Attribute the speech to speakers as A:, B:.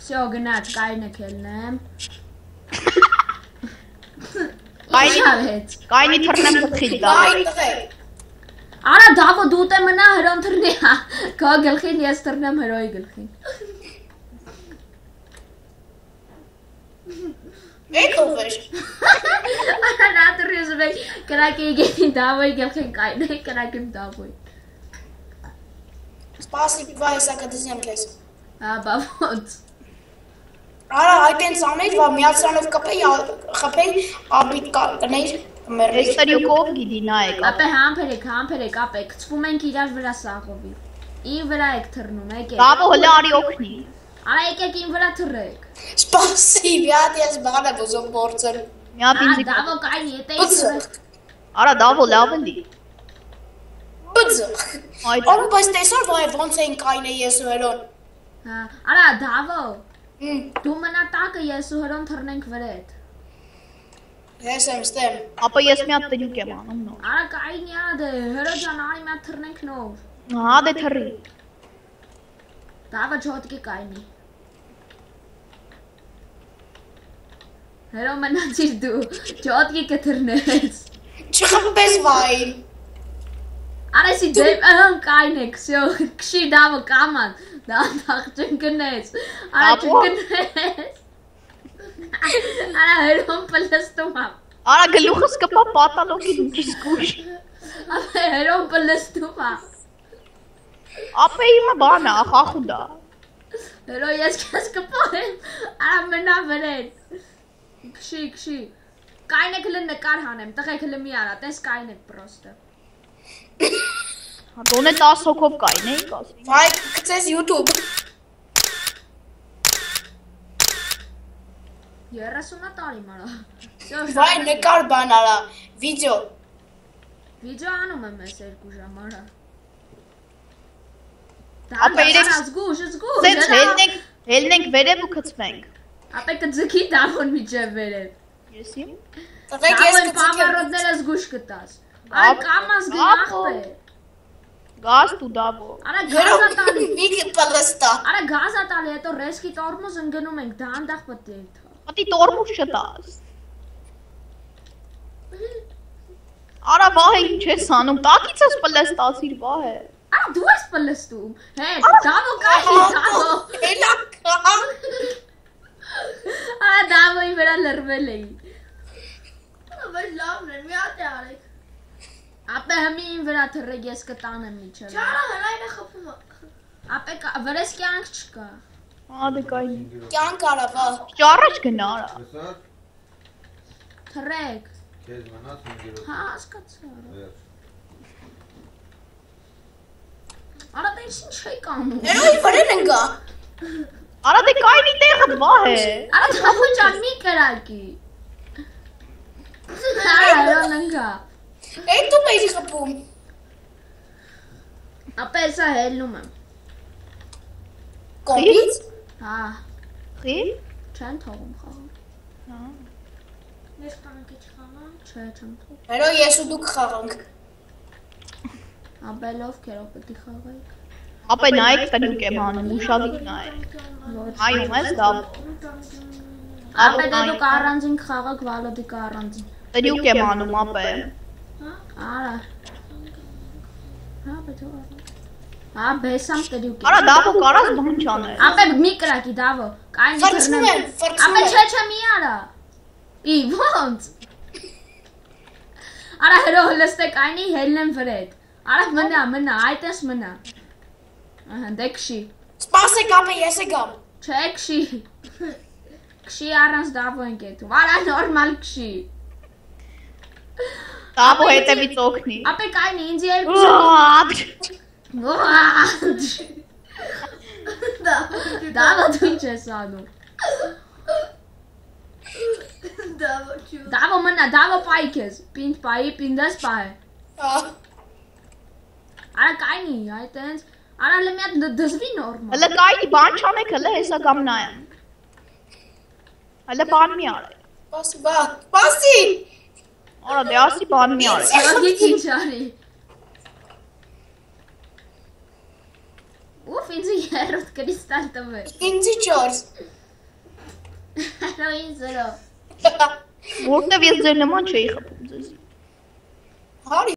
A: Всё, գնաց, կայնը քելնեմ։
B: Կայնի թռնեմ գլխին դա։
A: Արա դավո դու տե մնա հրոն թռնի։ Քո գլխին ես թռնեմ հրոյի գլխին։
C: Եկովեր։
A: Արա նա դրիզում է կրակի գետին դավոյի գլխին կայնը կրակին դավոյի։
C: Սպասի վայ հեսա կդզեմ քեզ։
A: Բավոց։
C: Արա այդ են սաներ վա միացրանով խփեի ապիտ կներ մերրի։
B: Էստարյուկով գիտի նայեք։
A: Ապե համբերեք, ապե գցվում ենք իրար վրա սաղովի։ Ին վրա եք թռնում, եկեք։
B: Դավո հլը արի օգնի։
A: Արա եկեք ին վրա թռեք։
C: Սպասի վիատ ես բանը բուզում փորձել։
B: Միա բինզի։
A: Դավո կային ետեի։
B: Արա դավո լավ էլի։
C: Բուզող։ Ո՞ր բայց տեսար վայ ոնց էին կայնը ես ու հերոն։
A: Հա, արա դավո։ Դու մնա տակը ես ու հրոն թռնենք վրեդ։
C: Ես եմ ստեմ։
B: Ապա ես մի հատ տրյուկ եմ անում նոր։
A: Արա կայնի ադե, հրո ջան արի մի հատ թռնենք նոր։
B: Հա դե թռի։
A: Դավո ջոտկի կայնի։ Հրո մնացիր դու, ջոտկի կթռնես։
C: Չխմբես վայ։
A: Արեսի դեմ կայնեք, всё, քշի դավո կաման, դանդաղ ճնկնես, արա ճնկնես, արա հերոն պլստում ա,
B: Արա գլուխս կպա պատալոգի դիսկուշ,
A: ապե հերոն պլստում ա,
B: ապե իմը բան ա, խախուդա,
A: հերո ես կես կպորեմ, արա մնա վրեն, քշի, կայնեք հլը նկար հանեմ, տղեք հլը մի արա, տես կայնեք պրոստը,
B: Դոնե 10 հոգով կային էի կասի։
C: Վայ կծես YouTube։
A: 30 տարի մարա։
C: Վայ նկար բան արա, վիդեո։
A: Վիդեո անում եմ ես 2 ժամ արա։
B: Ապա իրեք
A: զգուշ։
B: Ձեզ հելնենք վերև ու կծվենք։
A: Ապա կձգի դավոն միջև վերև։
B: Եսի։
C: Տղեկ ես
A: Դավոն պամերոտները զգուշ կտաս։ Այ կամաս գնախպե։
B: Գազ դու դավո։
A: Արա գազա տալի։
C: Մի պլստա։
A: Արա գազա տալի, հետո ռեսկի տորմուզ ընկնում ենք, դանդաղ պետք է թա։
B: Պատի տորմուշ չտաս։ Արա վահե ինչ ես անում, տակից ես պլստացիր վահե։
A: Արա դու ես պլստում։ Հետ, դավո կայնի, դավո։
C: Էլա կա։
A: Արա դավոյի վրա լրվել էի։
D: Բայց լավն է, մի հատ է արեք։
A: Ապե հմին վրա թռեք ես կտանեմ միջև։
D: Չարա հնայն է խփում։
A: Ապե վրես կյանք չկա։
B: Ա դե կային։
C: Կյանք արա վա։
B: Ճառաջ գնա արա։
A: Թռեք։
E: Քեզ մնաց ինգերոս։
A: Հա, հասկացա։ Արա դե ինչ չի կանում։
C: Էլոյի վրեն ընկա։
B: Արա դե կայնի տեղը վահե։
A: Արա թափու ջան մի կրակի։ Արա ննգա։
C: Էն դու մեյրի խպում։
A: Ապե սա հելնում եմ։
C: Կոմպից։
A: Հա,
B: Խի։
A: չեն թողում խաղում։
B: Հա։
D: Ես կանք չխաղամ։
A: Չէ, չեմ թողում։
C: Հերո ես ու դուք խաղանք։
A: Ապե լով կերով պետք է խաղայիք։
B: Ապե նայեք տրյուկ եմ անում, ուշադիր նայեք։ Այում ես դա։
A: Ապե դե դուք առանձին խաղաք, Վալոդիկը առանձին։
B: Տրյուկ եմ անում ապե։
A: Արա։ Հա, պետք է։ Հա, բեսամ տրյուկ։
B: Արա դավո կարած բան չանել։
A: Ապե մի կրակի դավո։ Կային
C: Ֆրցնում եմ,
A: Ապե չէ մի արա։ Ի ոնց։ Արա հերո հլստեք այնի հելնեմ վրեդ։ Արա մնա, այդպես մնա։ Ահա, դե քշի։
C: Սպասեք ապե ես եկամ։
A: Չէ, քշի։ Քշի առանց դավո ենք եթում։ Արա նորմալ քշի։
B: Դավո հետևից օգնի։
A: Ապե կայնի ինձ երկու։ Դավո դու ինչ ես անում։ Դավո մնա, դավո պայի քեզ։ Պինդ պայի, պինդես պայ։ Արա կայնի, այտենց։ Արա լը մի հատ դզվի նորմալ։
B: Հələ կայնի բան չանեք, հələ հեսա կամ նայեմ։ Հələ բան մի արեք։
C: Սպասի, բա, սպասի։
B: Արա դե ասի բան մի արեք։
A: Ագիք ինչ արի։ Ուֆ, ինձ երրորդ կրիստալ տվեր։
C: Ինձի 4։
A: Լոյին զրո։
B: Որտեվ ես ձեր նման չէի խփում ձեզ։
C: Հարի